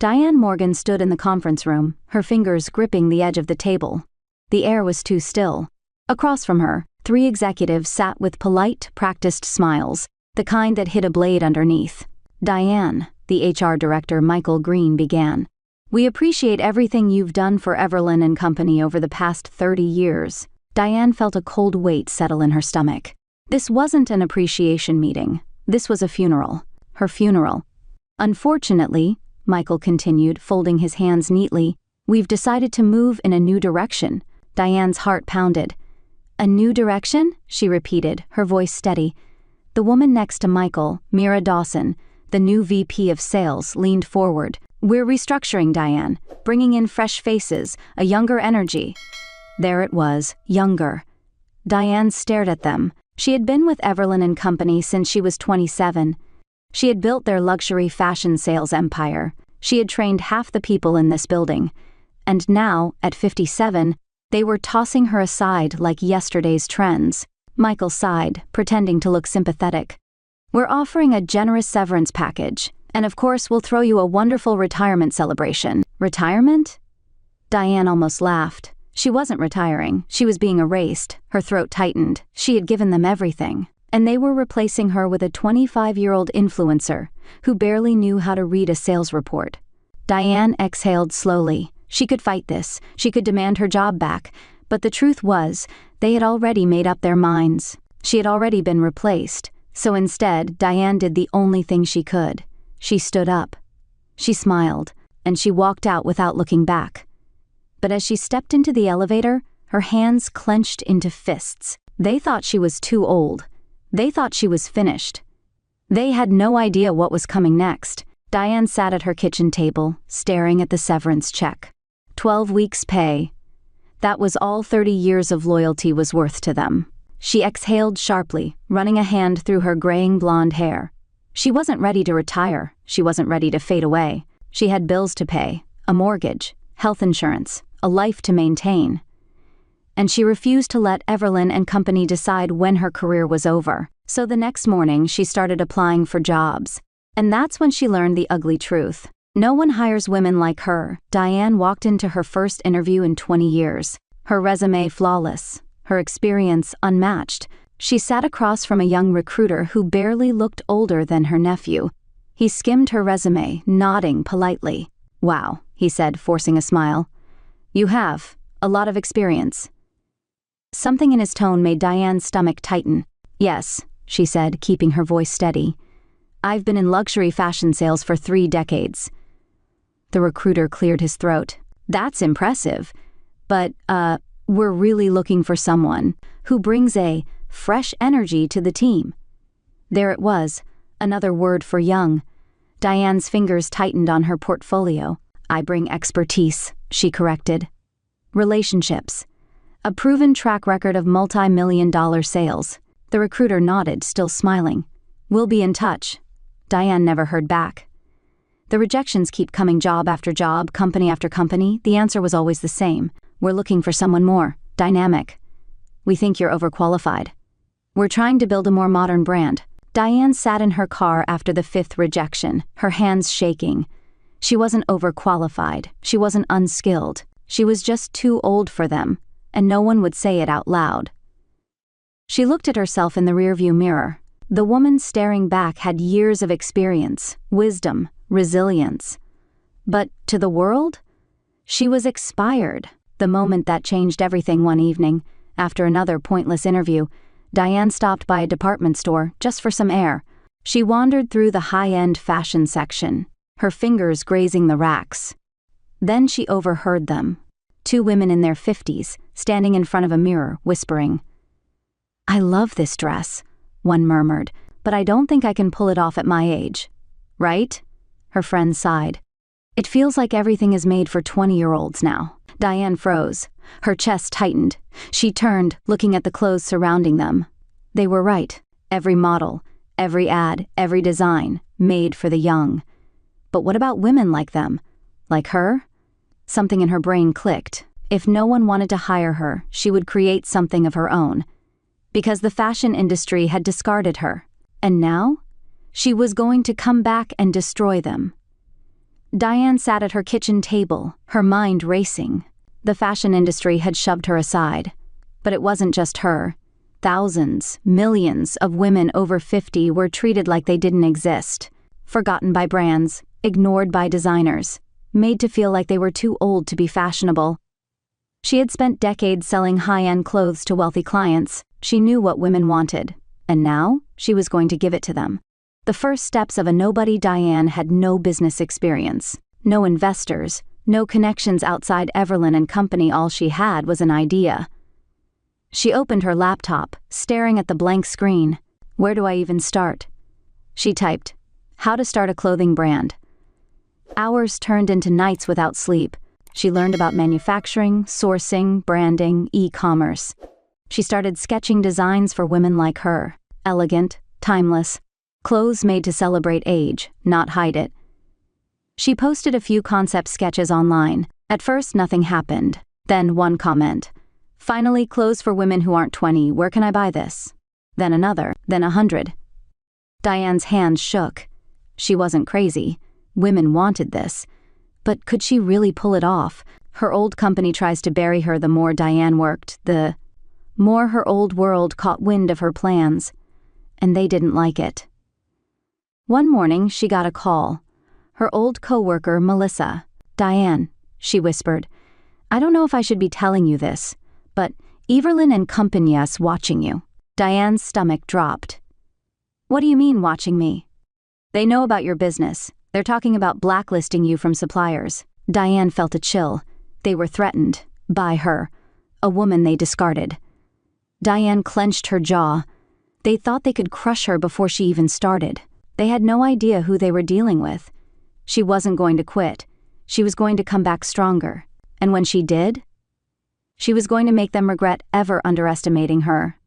Diane Morgan stood in the conference room, her fingers gripping the edge of the table. The air was too still. Across from her, 3 executives sat with polite, practiced smiles, the kind that hid a blade underneath. Diane, the HR director Michael Green began. "We appreciate everything you've done for Everlyn and Company over the past 30 years. Diane felt a cold weight settle in her stomach. This wasn't an appreciation meeting. This was a funeral. Her funeral. "Unfortunately," Michael continued, folding his hands neatly, "we've decided to move in a new direction." Diane's heart pounded. "A new direction?" she repeated, her voice steady. The woman next to Michael, Mira Dawson, the new VP of Sales, leaned forward. "We're restructuring, Diane, bringing in fresh faces, a younger energy." There it was, younger. Diane stared at them. She had been with Everlyn and Company since she was 27. She had built their luxury fashion sales empire. She had trained half the people in this building. And now, at 57, they were tossing her aside like yesterday's trends. Michael sighed, pretending to look sympathetic. "We're offering a generous severance package, and of course we'll throw you a wonderful retirement celebration." "Retirement?" Diane almost laughed. She wasn't retiring, she was being erased. Her throat tightened. She had given them everything. And they were replacing her with a 25-year-old influencer who barely knew how to read a sales report. Diane exhaled slowly. She could fight this. She could demand her job back. But the truth was, they had already made up their minds. She had already been replaced. So instead, Diane did the only thing she could. She stood up. She smiled, and she walked out without looking back. But as she stepped into the elevator, her hands clenched into fists. They thought she was too old. They thought she was finished. They had no idea what was coming next. Diane sat at her kitchen table, staring at the severance check. 12 weeks' pay. That was all 30 years of loyalty was worth to them. She exhaled sharply, running a hand through her graying blonde hair. She wasn't ready to retire. She wasn't ready to fade away. She had bills to pay, a mortgage, health insurance, a life to maintain. And she refused to let Everlyn and Company decide when her career was over. So the next morning, she started applying for jobs. And that's when she learned the ugly truth. No one hires women like her. Diane walked into her first interview in 20 years. Her resume flawless. Her experience unmatched. She sat across from a young recruiter who barely looked older than her nephew. He skimmed her resume, nodding politely. "Wow," he said, forcing a smile. "You have a lot of experience." Something in his tone made Diane's stomach tighten. "Yes," she said, keeping her voice steady. "I've been in luxury fashion sales for 3 decades. The recruiter cleared his throat. "That's impressive. But, we're really looking for someone who brings a fresh energy to the team." There it was, another word for young. Diane's fingers tightened on her portfolio. "I bring expertise," she corrected. "Relationships. A proven track record of multi-million-dollar sales." The recruiter nodded, still smiling. "We'll be in touch." Diane never heard back. The rejections keep coming, job after job, company after company. The answer was always the same. "We're looking for someone more dynamic. We think you're overqualified. We're trying to build a more modern brand." Diane sat in her car after the 5th rejection, her hands shaking. She wasn't overqualified. She wasn't unskilled. She was just too old for them, and no one would say it out loud. She looked at herself in the rearview mirror. The woman staring back had years of experience, wisdom, resilience. But to the world? She was expired. The moment that changed everything one evening, after another pointless interview, Diane stopped by a department store just for some air. She wandered through the high-end fashion section, her fingers grazing the racks. Then she overheard them. 2 women in their 50s, standing in front of a mirror, whispering. "I love this dress," one murmured, "but I don't think I can pull it off at my age." "Right?" Her friend sighed. "It feels like everything is made for 20-year-olds now." Diane froze. Her chest tightened. She turned, looking at the clothes surrounding them. They were right. Every model, every ad, every design, made for the young. But what about women like them? Like her? Something in her brain clicked. If no one wanted to hire her, she would create something of her own. Because the fashion industry had discarded her. And now? She was going to come back and destroy them. Diane sat at her kitchen table, her mind racing. The fashion industry had shoved her aside. But it wasn't just her. Thousands, millions of women over 50 were treated like they didn't exist, forgotten by brands, ignored by designers, made to feel like they were too old to be fashionable. She had spent decades selling high-end clothes to wealthy clients. She knew what women wanted, and now she was going to give it to them. The first steps of a nobody. Diane had no business experience, no investors, no connections outside Everlyn and Company. All she had was an idea. She opened her laptop, staring at the blank screen. Where do I even start? She typed, "How to start a clothing brand." Hours turned into nights without sleep. She learned about manufacturing, sourcing, branding, e-commerce. She started sketching designs for women like her, elegant, timeless, clothes made to celebrate age, not hide it. She posted a few concept sketches online. At first, nothing happened. Then one comment. "Finally, clothes for women who aren't 20, where can I buy this?" Then another, then 100. Diane's hands shook. She wasn't crazy. Women wanted this. But could she really pull it off? Her old company tries to bury her. The more Diane worked, the more her old world caught wind of her plans. And they didn't like it. One morning, she got a call. Her old coworker, Melissa. "Diane," she whispered, "I don't know if I should be telling you this, but Everlyn and Company's watching you." Diane's stomach dropped. "What do you mean, watching me?" "They know about your business. They're talking about blacklisting you from suppliers." Diane felt a chill. They were threatened. By her. A woman they discarded. Diane clenched her jaw. They thought they could crush her before she even started. They had no idea who they were dealing with. She wasn't going to quit. She was going to come back stronger. And when she did, she was going to make them regret ever underestimating her.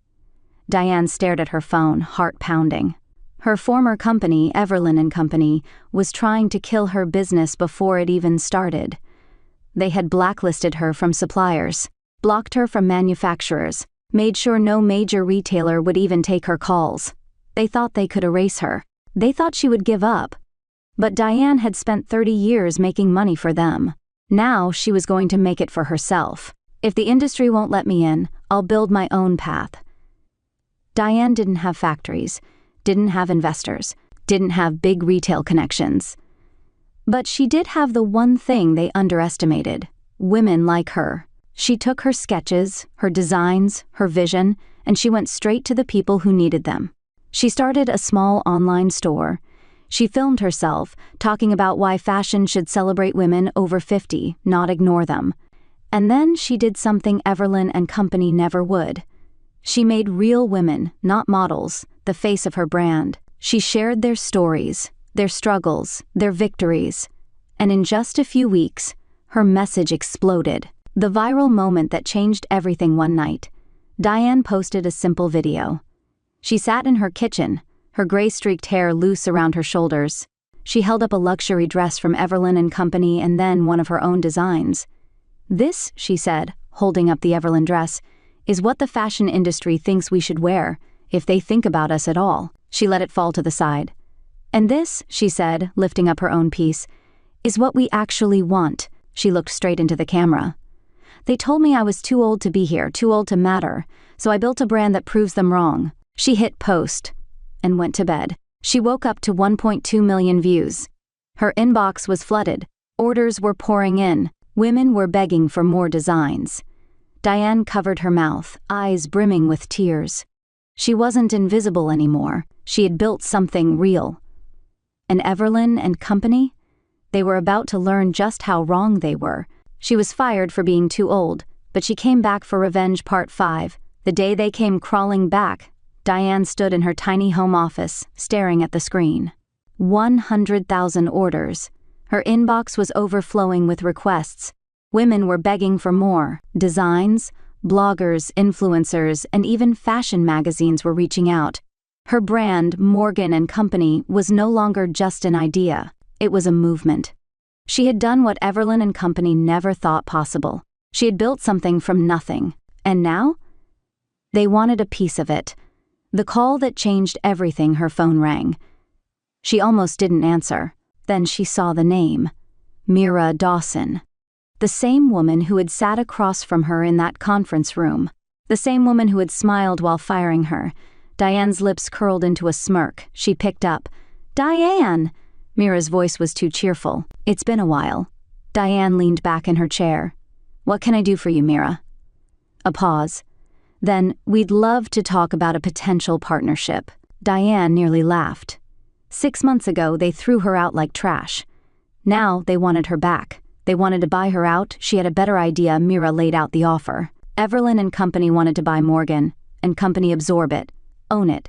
Diane stared at her phone, heart pounding. Her former company, Everlyn and Company, was trying to kill her business before it even started. They had blacklisted her from suppliers, blocked her from manufacturers, made sure no major retailer would even take her calls. They thought they could erase her. They thought she would give up. But Diane had spent 30 years making money for them. Now she was going to make it for herself. "If the industry won't let me in, I'll build my own path." Diane didn't have factories, didn't have investors, didn't have big retail connections. But she did have the one thing they underestimated: women like her. She took her sketches, her designs, her vision, and she went straight to the people who needed them. She started a small online store. She filmed herself, talking about why fashion should celebrate women over 50, not ignore them. And then she did something Everlyn and Company never would. She made real women, not models, the face of her brand. She shared their stories, their struggles, their victories. And in just a few weeks, her message exploded. The viral moment that changed everything. One night, Diane posted a simple video. She sat in her kitchen, her gray-streaked hair loose around her shoulders. She held up a luxury dress from Everlyn and Company and then one of her own designs. "This," she said, holding up the Everlyn dress, "is what the fashion industry thinks we should wear, if they think about us at all." She let it fall to the side. "And this," she said, lifting up her own piece, "is what we actually want." She looked straight into the camera. "They told me I was too old to be here, too old to matter, so I built a brand that proves them wrong." She hit post and went to bed. She woke up to 1.2 million views. Her inbox was flooded. Orders were pouring in. Women were begging for more designs. Diane covered her mouth, eyes brimming with tears. She wasn't invisible anymore. She had built something real. And Everlyn and Company? They were about to learn just how wrong they were. She was fired for being too old, but she came back for revenge. Part 5. The day they came crawling back, Diane stood in her tiny home office, staring at the screen. 100,000 orders. Her inbox was overflowing with requests. Women were begging for more. Designs, bloggers, influencers, and even fashion magazines were reaching out. Her brand, Morgan and Company, was no longer just an idea. It was a movement. She had done what Everlyn and Company never thought possible. She had built something from nothing. And now? They wanted a piece of it. The call that changed everything. Her phone rang. She almost didn't answer. Then she saw the name. Mira Dawson. The same woman who had sat across from her in that conference room. The same woman who had smiled while firing her. Diane's lips curled into a smirk. She picked up. "Diane!" Mira's voice was too cheerful. "It's been a while." Diane leaned back in her chair. "What can I do for you, Mira?" A pause. Then, "We'd love to talk about a potential partnership." Diane nearly laughed. 6 months ago, they threw her out like trash. Now, they wanted her back. They wanted to buy her out. She had a better idea. Mira laid out the offer. Everlyn and Company wanted to buy Morgan, and Company absorb it, own it.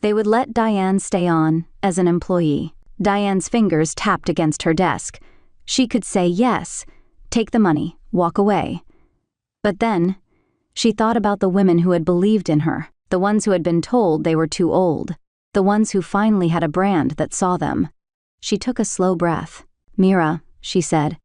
They would let Diane stay on as an employee. Diane's fingers tapped against her desk. She could say yes, take the money, walk away. But then, she thought about the women who had believed in her, the ones who had been told they were too old, the ones who finally had a brand that saw them. She took a slow breath. "Mira," she said.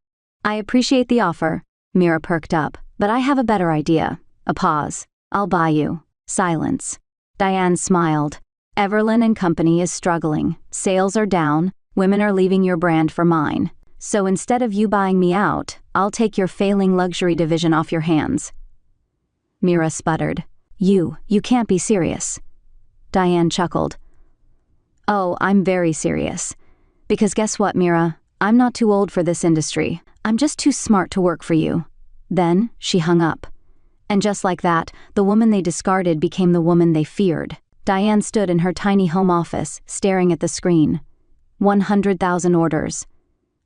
"I appreciate the offer." Mira perked up. "But I have a better idea." A pause. "I'll buy you." Silence. Diane smiled. "Everlyn and Company is struggling. Sales are down. Women are leaving your brand for mine. So instead of you buying me out, I'll take your failing luxury division off your hands." Mira sputtered. You can't be serious." Diane chuckled. "Oh, I'm very serious. Because guess what, Mira? I'm not too old for this industry. I'm just too smart to work for you." Then she hung up. And just like that, the woman they discarded became the woman they feared. Diane stood in her tiny home office, staring at the screen. 100,000 orders.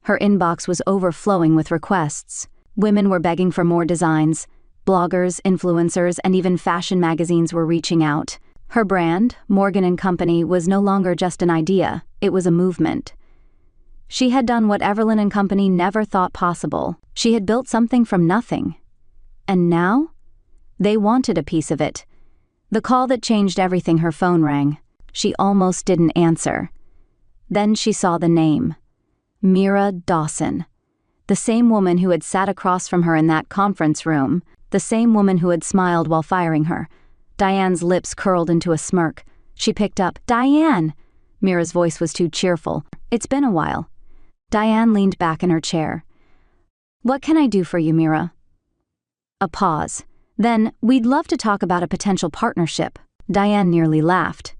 Her inbox was overflowing with requests. Women were begging for more designs. Bloggers, influencers, and even fashion magazines were reaching out. Her brand, Morgan & Company, was no longer just an idea, it was a movement. She had done what Everlyn & Company never thought possible. She had built something from nothing. And now? They wanted a piece of it. The call that changed everything. Her phone rang. She almost didn't answer. Then she saw the name. Mira Dawson. The same woman who had sat across from her in that conference room. The same woman who had smiled while firing her. Diane's lips curled into a smirk. She picked up. "Diane!" Mira's voice was too cheerful. "It's been a while." Diane leaned back in her chair. "What can I do for you, Mira?" A pause. Then, "We'd love to talk about a potential partnership." Diane nearly laughed.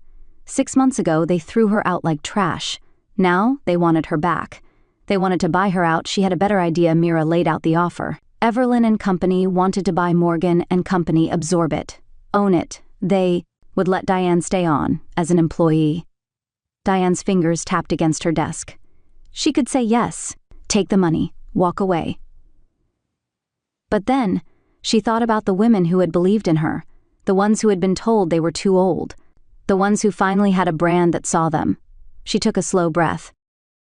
6 months ago, they threw her out like trash. Now, they wanted her back. They wanted to buy her out. She had a better idea. Mira laid out the offer. Everlyn and Company wanted to buy Morgan and Company absorb it, own it. They would let Diane stay on as an employee. Diane's fingers tapped against her desk. She could say yes, take the money, walk away. But then, she thought about the women who had believed in her, the ones who had been told they were too old, the ones who finally had a brand that saw them. She took a slow breath.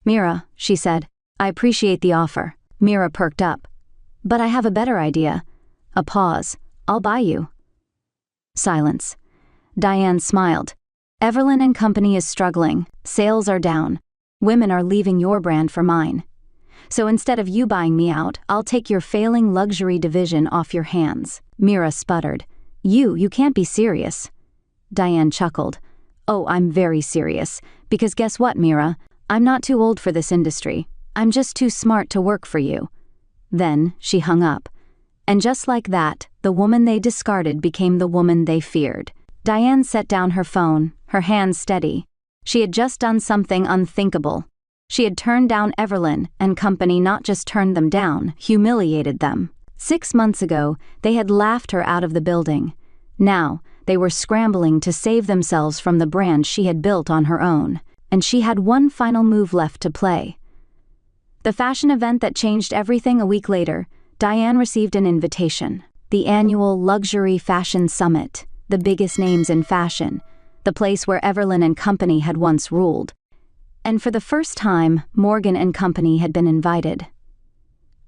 "Mira," she said, "I appreciate the offer." Mira perked up. "But I have a better idea." A pause. "I'll buy you." Silence. Diane smiled. "Everlyn and Company is struggling. Sales are down. Women are leaving your brand for mine. So instead of you buying me out, I'll take your failing luxury division off your hands." Mira sputtered. You can't be serious." Diane chuckled. "Oh, I'm very serious. Because guess what, Mira? I'm not too old for this industry. I'm just too smart to work for you." Then she hung up. And just like that, the woman they discarded became the woman they feared. Diane set down her phone, her hands steady. She had just done something unthinkable. She had turned down Everlyn and Company, not just turned them down, humiliated them. 6 months ago, they had laughed her out of the building. Now, they were scrambling to save themselves from the brand she had built on her own. And she had one final move left to play. The fashion event that changed everything. A week later, Diane received an invitation. The annual Luxury Fashion Summit, the biggest names in fashion, the place where Everlyn and Company had once ruled. And for the first time, Morgan and Company had been invited.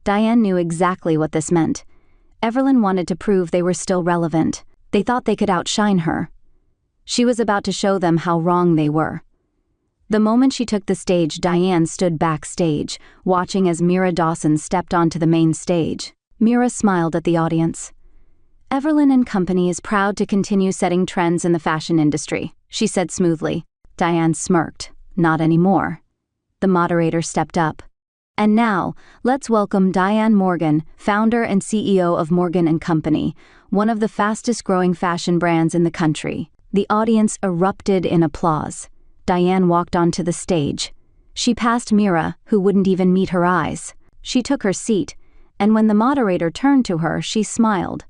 Diane knew exactly what this meant. Everlyn wanted to prove they were still relevant. They thought they could outshine her. She was about to show them how wrong they were. The moment she took the stage, Diane stood backstage, watching as Mira Dawson stepped onto the main stage. Mira smiled at the audience. "Everlyn and Company is proud to continue setting trends in the fashion industry," she said smoothly. Diane smirked. "Not anymore." The moderator stepped up. And now, let's welcome Diane Morgan, founder and CEO of Morgan & Company, one of the fastest-growing fashion brands in the country. The audience erupted in applause. Diane walked onto the stage. She passed Mira, who wouldn't even meet her eyes. She took her seat, and when the moderator turned to her, she smiled.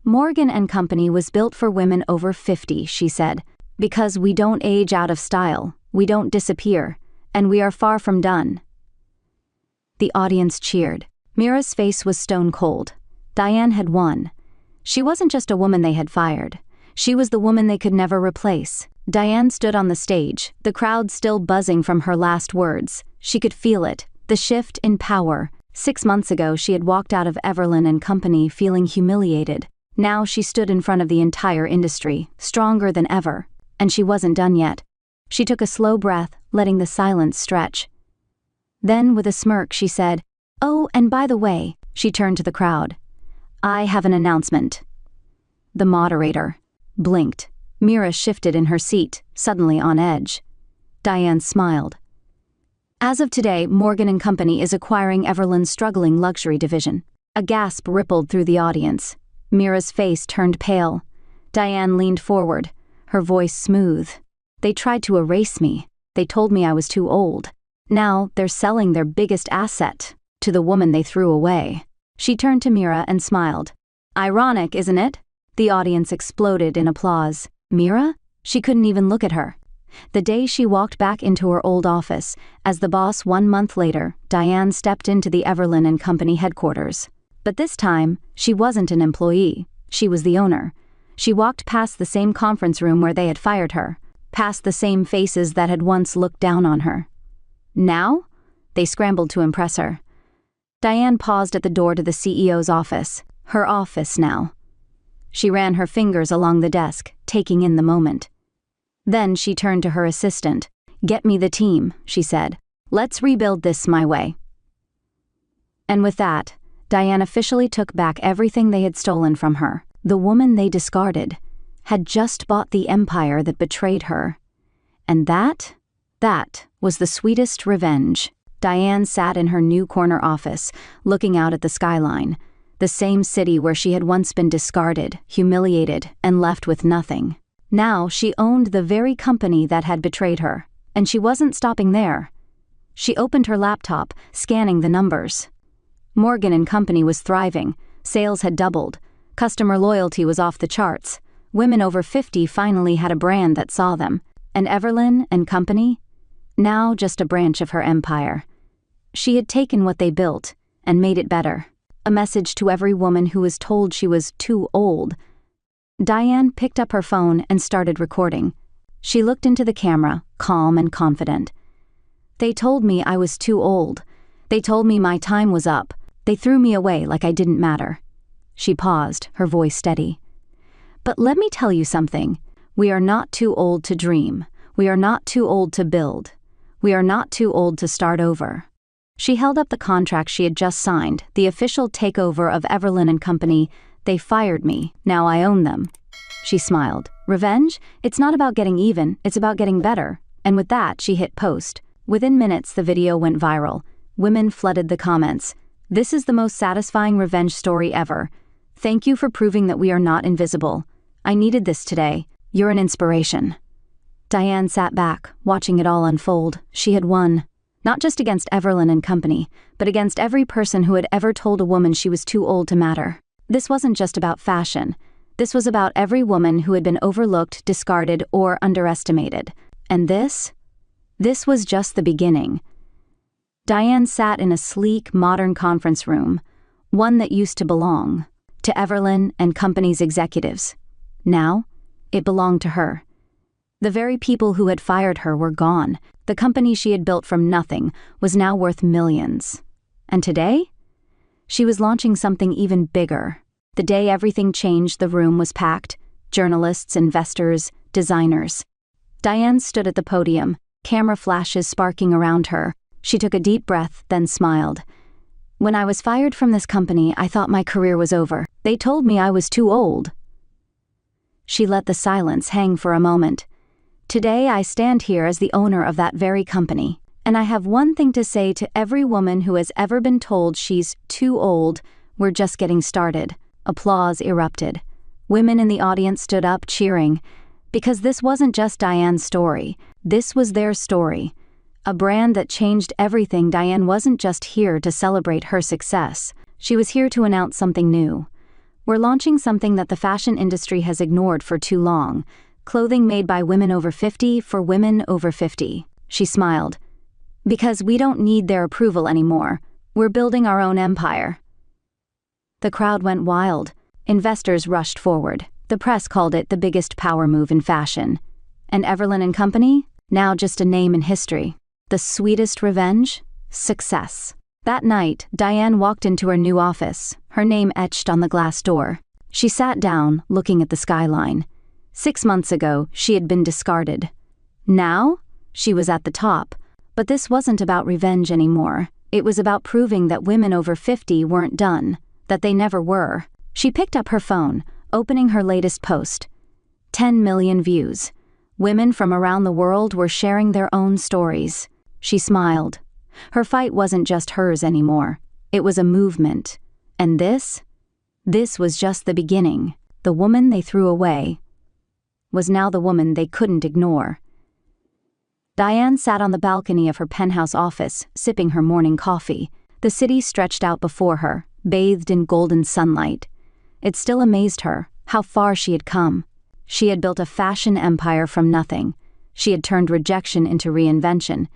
Morgan & Company was built for women over 50, she said, because we don't age out of style, we don't disappear, and we are far from done. The audience cheered. Mira's face was stone cold. Diane had won. She wasn't just a woman they had fired. She was the woman they could never replace. Diane stood on the stage, the crowd still buzzing from her last words. She could feel it, the shift in power. 6 months ago, she had walked out of Everlyn & Company feeling humiliated. Now she stood in front of the entire industry, stronger than ever. And she wasn't done yet. She took a slow breath, letting the silence stretch. Then, with a smirk, she said, "Oh, and by the way," she turned to the crowd, "I have an announcement." The moderator blinked. Mira shifted in her seat, suddenly on edge. Diane smiled. "As of today, Morgan & Company is acquiring Everlyn's struggling luxury division." A gasp rippled through the audience. Mira's face turned pale. Diane leaned forward, her voice smooth. "They tried to erase me. They told me I was too old. Now they're selling their biggest asset to the woman they threw away." She turned to Mira and smiled. "Ironic, isn't it?" The audience exploded in applause. Mira? She couldn't even look at her. The day she walked back into her old office, as the boss 1 month later, Diane stepped into the Everlyn & Company headquarters. But this time, she wasn't an employee. She was the owner. She walked past the same conference room where they had fired her, past the same faces that had once looked down on her. Now? They scrambled to impress her. Diane paused at the door to the CEO's office. Her office now. She ran her fingers along the desk, taking in the moment. Then she turned to her assistant. "Get me the team," she said. "Let's rebuild this my way." And with that, Diane officially took back everything they had stolen from her. The woman they discarded had just bought the empire that betrayed her. And that was the sweetest revenge. Diane sat in her new corner office, looking out at the skyline, the same city where she had once been discarded, humiliated, and left with nothing. Now she owned the very company that had betrayed her, and she wasn't stopping there. She opened her laptop, scanning the numbers. Morgan & Company was thriving. Sales had doubled. Customer loyalty was off the charts. Women over 50 finally had a brand that saw them. And Everlyn & Company? Now just a branch of her empire. She had taken what they built and made it better. A message to every woman who was told she was too old. Diane picked up her phone and started recording. She looked into the camera, calm and confident. "They told me I was too old. They told me my time was up. They threw me away like I didn't matter." She paused, her voice steady. "But let me tell you something. We are not too old to dream. We are not too old to build. We are not too old to start over." She held up the contract she had just signed, the official takeover of Everlyn & Company. "They fired me. Now I own them." She smiled. "Revenge? It's not about getting even, it's about getting better." And with that, she hit post. Within minutes, the video went viral. Women flooded the comments. "This is the most satisfying revenge story ever. Thank you for proving that we are not invisible. I needed this today. You're an inspiration." Diane sat back, watching it all unfold. She had won. Not just against Everlyn & Company, but against every person who had ever told a woman she was too old to matter. This wasn't just about fashion. This was about every woman who had been overlooked, discarded, or underestimated. And this was just the beginning. Diane sat in a sleek, modern conference room, one that used to belong to Everlyn & Company's executives. Now, it belonged to her. The very people who had fired her were gone. The company she had built from nothing was now worth millions. And today? She was launching something even bigger. The day everything changed, the room was packed. Journalists, investors, designers. Diane stood at the podium, camera flashes sparking around her. She took a deep breath, then smiled. "When I was fired from this company, I thought my career was over. They told me I was too old." She let the silence hang for a moment. "Today I stand here as the owner of that very company, And I have one thing to say to every woman who has ever been told she's too old: we're just getting started. Applause erupted. Women in the audience stood up, cheering. Because this wasn't just Diane's story. This was their story. A brand that changed everything. Diane wasn't just here to celebrate her success. She was here to announce something new. We're launching something that the fashion industry has ignored for too long. Clothing made by women over 50 for women over 50. She smiled. Because we don't need their approval anymore. We're building our own empire. The crowd went wild. Investors rushed forward. The press called it the biggest power move in fashion. And Everlyn and Company? Now just a name in history. The sweetest revenge? Success. That night, Diane walked into her new office, her name etched on the glass door. She sat down, looking at the skyline. 6 months ago, she had been discarded. Now, she was at the top. But this wasn't about revenge anymore. It was about proving that women over 50 weren't done, that they never were. She picked up her phone, opening her latest post. 10 million views. Women from around the world were sharing their own stories. She smiled. Her fight wasn't just hers anymore. It was a movement. And this was just the beginning. The woman they threw away was now the woman they couldn't ignore. Diane sat on the balcony of her penthouse office, sipping her morning coffee. The city stretched out before her, bathed in golden sunlight. It still amazed her, how far she had come. She had built a fashion empire from nothing. She had turned rejection into reinvention.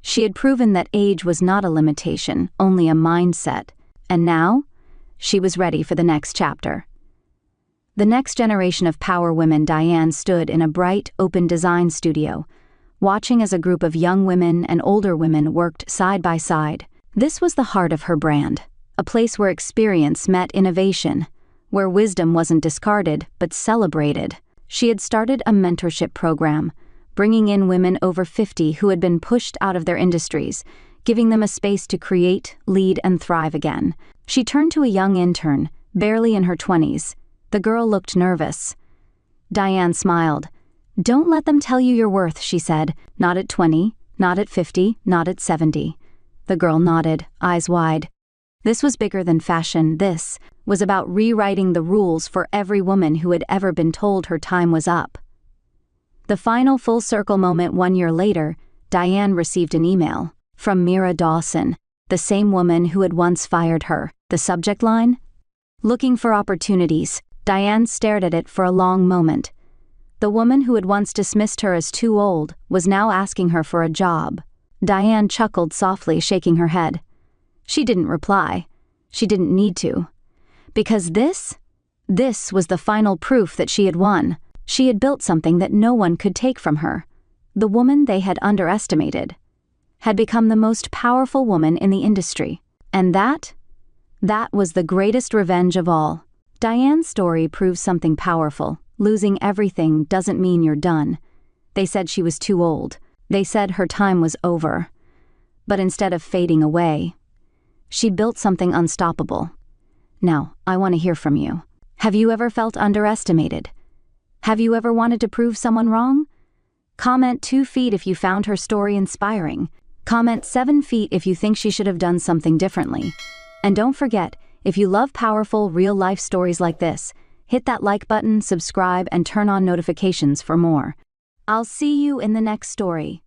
She had proven that age was not a limitation, only a mindset. And now, she was ready for the next chapter. The next generation of power women. Diane stood in a bright, open design studio, watching as a group of young women and older women worked side by side. This was the heart of her brand, a place where experience met innovation, where wisdom wasn't discarded but celebrated. She had started a mentorship program, bringing in women over 50 who had been pushed out of their industries, giving them a space to create, lead, and thrive again. She turned to a young intern, barely in her 20s. The girl looked nervous. Diane smiled. "Don't let them tell you your worth," she said. "Not at 20, not at 50, not at 70. The girl nodded, eyes wide. This was bigger than fashion. This was about rewriting the rules for every woman who had ever been told her time was up. The final full circle moment. 1 year later, Diane received an email from Mira Dawson, the same woman who had once fired her. The subject line? Looking for opportunities. Diane stared at it for a long moment. The woman who had once dismissed her as too old was now asking her for a job. Diane chuckled softly, shaking her head. She didn't reply. She didn't need to. Because this was the final proof that she had won. She had built something that no one could take from her. The woman they had underestimated had become the most powerful woman in the industry. And that was the greatest revenge of all. Diane's story proves something powerful. Losing everything doesn't mean you're done. They said she was too old. They said her time was over. But instead of fading away, she built something unstoppable. Now, I want to hear from you. Have you ever felt underestimated? Have you ever wanted to prove someone wrong? Comment 2 feet if you found her story inspiring. Comment 7 feet if you think she should have done something differently. And don't forget, if you love powerful, real-life stories like this, hit that like button, subscribe, and turn on notifications for more. I'll see you in the next story.